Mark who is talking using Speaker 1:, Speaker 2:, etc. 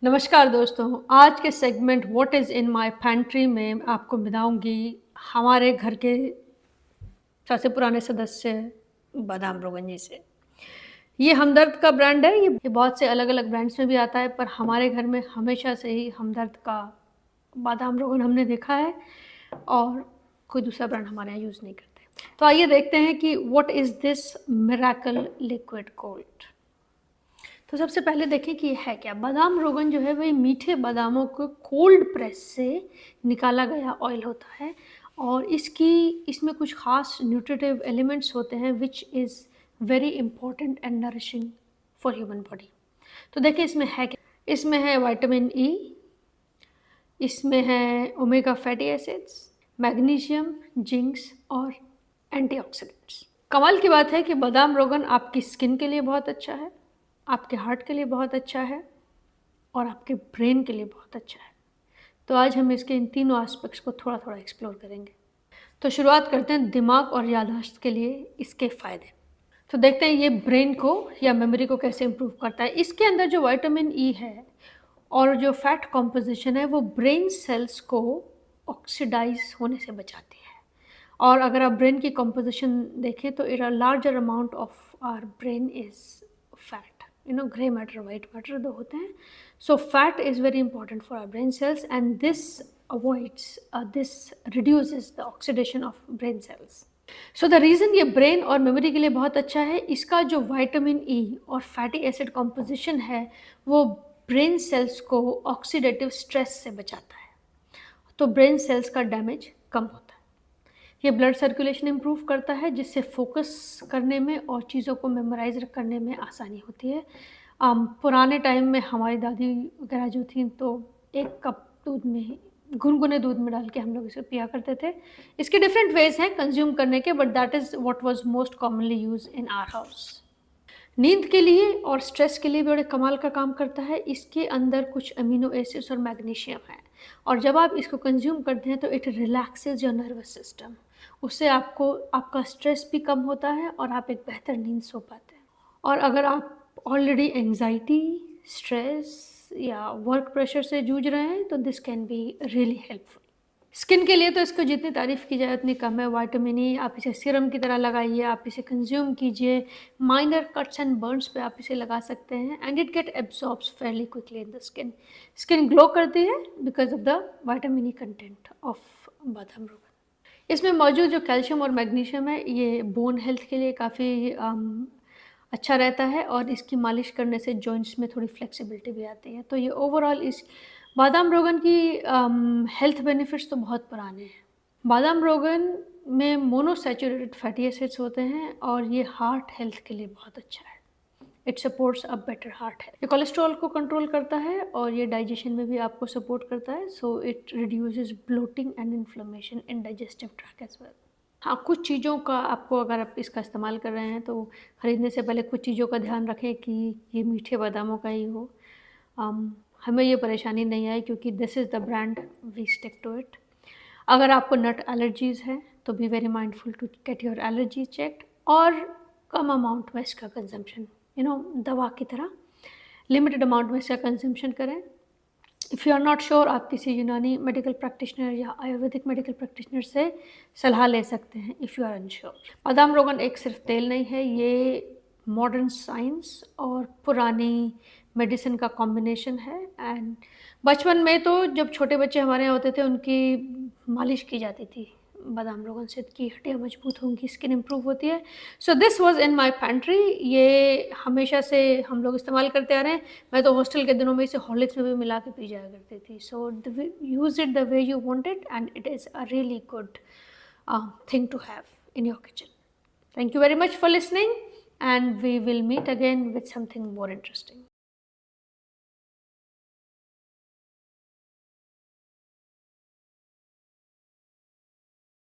Speaker 1: नमस्कार दोस्तों, आज के segment what is in my pantry में आपको बताऊँगी हमारे घर के सबसे पुराने सदस्य बादाम रोगन जी से। ये हमदर्द का ब्रांड है, ये बहुत से अलग-अलग ब्रांड्स में भी आता है, पर हमारे घर में हमेशा से ही हमदर्द का बादाम रोगन हमने देखा है और कोई दूसरा ब्रांड हमारे यहाँ यूज़ नहीं करते। तो आइए देखते हैं कि what is this miracle liquid gold. तो सबसे पहले देखें कि ये है क्या। बादाम रोगन जो है वही मीठे बादामों को कोल्ड प्रेस से निकाला गया ऑयल होता है और इसमें कुछ खास न्यूट्रिटिव एलिमेंट्स होते हैं which is very important and nourishing for human body. तो देखिए इसमें है क्या। इसमें है विटामिन ई, इसमें है omega fatty acids, magnesium, zincs और एंटीऑक्सीडेंट्स। कमाल की बात है कि बादाम रोगन आपकी स्किन के लिए बहुत अच्छा है, आपके हार्ट के लिए बहुत अच्छा है और आपके ब्रेन के लिए बहुत अच्छा है। तो आज हम इसके इन तीनों एस्पेक्ट्स को थोड़ा थोड़ा एक्सप्लोर करेंगे। तो शुरुआत करते हैं दिमाग और याददाश्त के लिए इसके फ़ायदे। तो देखते हैं ये ब्रेन को या मेमोरी को कैसे इम्प्रूव करता है। इसके अंदर जो विटामिन ई है और जो फैट कॉम्पोजिशन है वो ब्रेन सेल्स को ऑक्सीडाइज होने से बचाती है। और अगर आप ब्रेन की कॉम्पोजिशन देखें तो it a larger amount of our brain is fat, grey matter white matter दो होते हैं। So fat is very important for our brain cells and this reduces the oxidation of brain cells. So the reason ये brain और memory के लिए बहुत अच्छा है, इसका जो विटामिन ई और फैटी एसिड कॉम्पोजिशन है वो ब्रेन सेल्स को ऑक्सीडेटिव स्ट्रेस से बचाता है, तो ब्रेन सेल्स का डैमेज कम होता है। ये ब्लड सर्कुलेशन इम्प्रूव करता है जिससे फोकस करने में और चीज़ों को मेमोराइज करने में आसानी होती है। पुराने टाइम में हमारी दादी वगैरह जो थी तो एक कप दूध में गुनगुने दूध में डाल के हम लोग इसे पिया करते थे। इसके डिफरेंट वेज हैं कंज्यूम करने के, but that is what was most commonly use in our house. नींद के लिए और स्ट्रेस के लिए भी बड़े कमाल का काम करता है। इसके अंदर कुछ अमीनो एसिड्स और मैग्नीशियम है और जब आप इसको कंज्यूम करते हैं तो it relaxes your nervous system. उससे आपका स्ट्रेस भी कम होता है और आप एक बेहतर नींद सो पाते हैं। और अगर आप ऑलरेडी एंजाइटी, स्ट्रेस या वर्क प्रेशर से जूझ रहे हैं तो this can be really helpful. Skin के लिए तो इसको जितनी तारीफ़ की जाए उतनी कम है। विटामिन ई आप इसे सीरम की तरह लगाइए, आप इसे कंज्यूम कीजिए, माइनर कट्स एंड बर्न्स पे आप इसे लगा सकते हैं and it get absorbs Fairlie quickly in the skin. Skin glow करती है because of the vitamin E content of बादाम रोगन। इसमें मौजूद जो कैल्शियम और मैग्नीशियम है ये बोन हेल्थ के लिए काफ़ी अच्छा रहता है और इसकी मालिश करने से जॉइंट्स में थोड़ी फ्लेक्सिबिलिटी भी आती है। तो ये ओवरऑल इस बादाम रोगन की हेल्थ बेनिफिट्स तो बहुत पुराने हैं। बादाम रोगन में मोनोसैचुरेटेड फैटी एसिड्स होते हैं और ये हार्ट हेल्थ के लिए बहुत अच्छा है। It supports a better heart health. ये कोलेस्ट्रॉल को कंट्रोल करता है और ये डाइजेशन में भी आपको सपोर्ट करता है। So it reduces bloating and inflammation in digestive tract as well. हाँ, कुछ चीज़ों का आपको अगर आप इसका इस्तेमाल कर रहे हैं तो ख़रीदने से पहले कुछ चीज़ों का ध्यान रखें कि ये मीठे बादामों का ही हो। हमें ये परेशानी नहीं आई क्योंकि this is the brand, we stick to it. अगर आपको नट एलर्जीज़ हैं तो be very mindful to get your allergy checked और कम अमाउंट में इसका कंजम्पशन, दवा की तरह लिमिटेड अमाउंट में इसका कंजम्पशन करें। If you are not sure आप किसी यूनानी मेडिकल प्रैक्टिशनर या आयुर्वेदिक मेडिकल प्रैक्टिशनर से सलाह ले सकते हैं इफ़ यू आर अनश्योर। बादाम रोगन एक सिर्फ तेल नहीं है, ये मॉडर्न साइंस और पुरानी मेडिसिन का कॉम्बिनेशन है। एंड बचपन में तो जब छोटे बच्चे हमारे यहाँ होते थे उनकी मालिश की जाती थी बादाम रोगन से कि हड्डियाँ मजबूत होंगी, स्किन इम्प्रूव होती है। So this was in my pantry. ये हमेशा से हम लोग इस्तेमाल करते आ रहे हैं। मैं तो हॉस्टल के दिनों में इसे हॉर्लिक्स में भी मिला के पी जाया करती थी। So use it the way you want it and it is a really good thing to have in your kitchen. Thank you very much for listening and we will meet again with something more interesting.